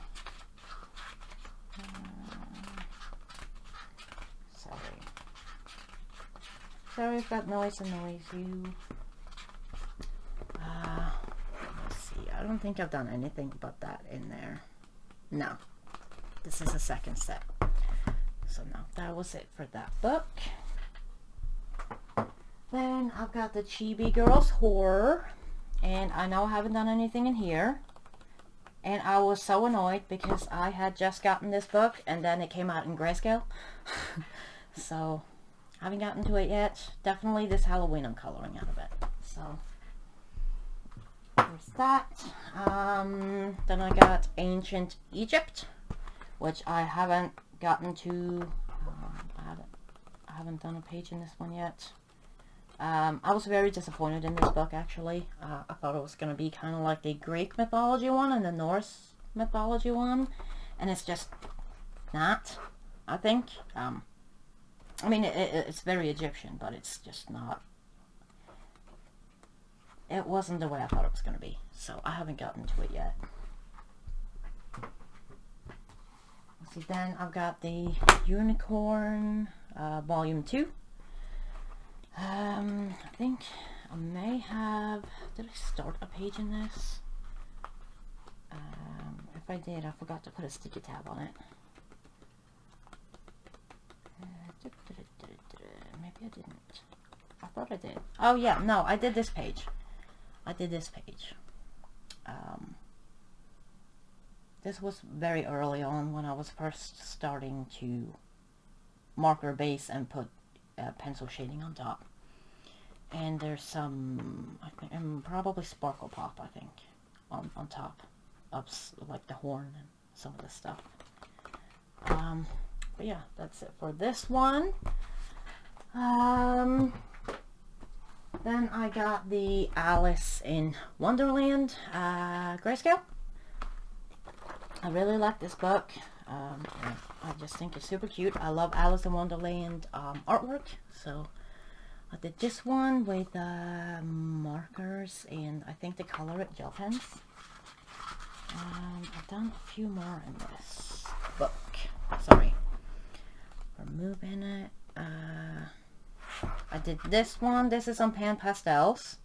Speaker 1: Sorry if that noise annoys you. Let's see. I don't think I've done anything but that in there. No. This is the second set. So no, that was it for that book. Then I've got the Chibi Girls Horror. And I know I haven't done anything in here. And I was so annoyed because I had just gotten this book and then it came out in grayscale. So I haven't gotten to it yet. Definitely this Halloween I'm coloring out of it. So there's that. Then I got Ancient Egypt, which I haven't gotten to. I haven't done a page in this one yet. I was very disappointed in this book, actually. I thought it was going to be kind of like the Greek mythology one and the Norse mythology one, and it's just not, I think. I mean, it's very Egyptian, but it's just not. It wasn't the way I thought it was going to be, so I haven't gotten to it yet. Let's see, then I've got the Unicorn Volume 2. I think I may have... Did I start a page in this? If I did, I forgot to put a sticky tab on it. Maybe I didn't. I thought I did. Oh yeah, no, I did this page. This was very early on when I was first starting to marker base and put pencil shading on top. And there's some, I think, probably Sparkle Pop, I think, on top of like the horn and some of the stuff. But yeah, that's it for this one. Then I got the Alice in Wonderland grayscale. I really like this book. I just think it's super cute. I love Alice in Wonderland artwork, so I did this one with markers and I think the Color It gel pens. I've done a few more in this book. Sorry. Removing it. I did this one. This is on pan pastels.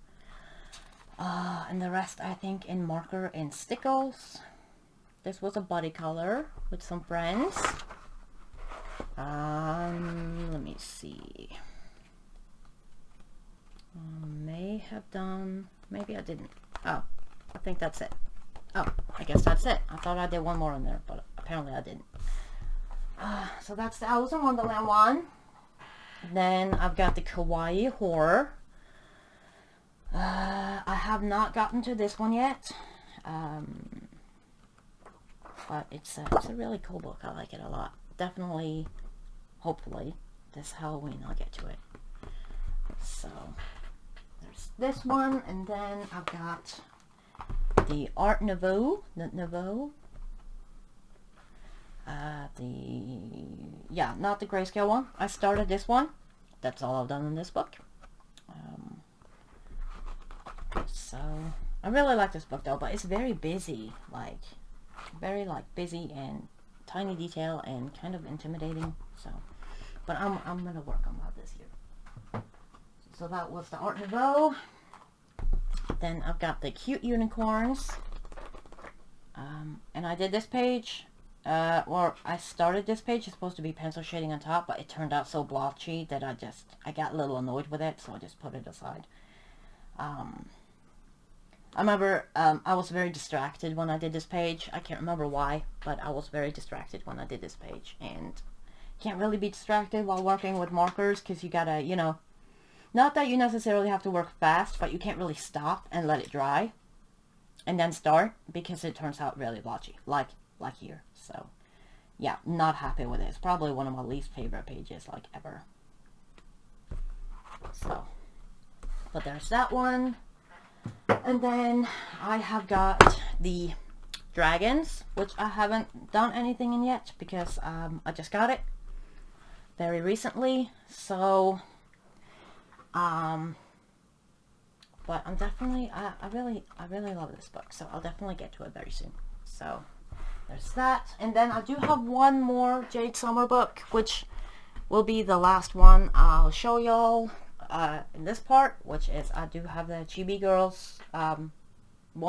Speaker 1: And the rest I think in marker and stickles. This was a body color with some friends. Let me see. May have done, maybe I didn't. Oh, I think that's it. Oh, I guess that's it. I thought I did one more in there, but apparently I didn't. So that's the Alice in Wonderland one. Then I've got the Kawaii Horror. I have not gotten to this one yet. But it's a really cool book. I like it a lot. Definitely, hopefully, this Halloween I'll get to it. So, there's this one, and then I've got the Art Nouveau, yeah, not the grayscale one. I started this one. That's all I've done in this book. So I really like this book though, but it's very busy, like very busy and tiny detail and kind of intimidating. So, but I'm gonna work on this here. So that was the Art Nouveau. Then I've got the Cute Unicorns, and I did this page. Or I started this page. It's supposed to be pencil shading on top, but it turned out so blotchy that I got a little annoyed with it, so I just put it aside. I remember I was very distracted when I did this page. I can't remember why, but I was very distracted when I did this page, and can't really be distracted while working with markers, because you gotta, you know, not that you necessarily have to work fast, but you can't really stop and let it dry and then start, because it turns out really blotchy, like here. So yeah, not happy with it. It's probably one of my least favorite pages like ever. So, but there's that one. And then I have got the dragons, which I haven't done anything in yet, because I just got it very recently. So but I'm definitely I really love this book, so I'll definitely get to it very soon. So there's that. And then I do have one more Jade Summer book, which will be the last one I'll show y'all in this part, which is I do have the Chibi Girls 1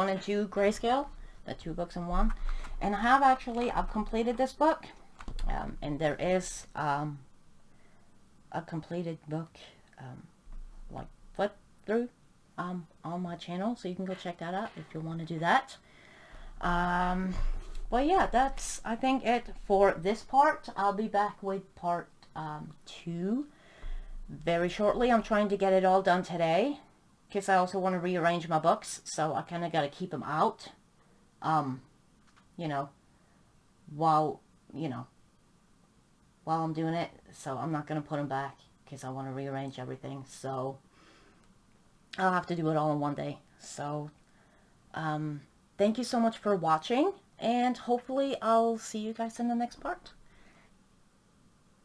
Speaker 1: and 2 grayscale, the 2 books in 1. And I've completed this book, and there is a completed book like flip through on my channel, so you can go check that out if you want to do that. But yeah, that's I think it for this part. I'll be back with part 2 very shortly. I'm trying to get it all done today, because I also want to rearrange my books, so I kind of got to keep them out, you know, while I'm doing it. So I'm not going to put them back, because I want to rearrange everything. So I'll have to do it all in one day. So thank you so much for watching, and hopefully I'll see you guys in the next part.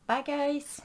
Speaker 1: Bye guys.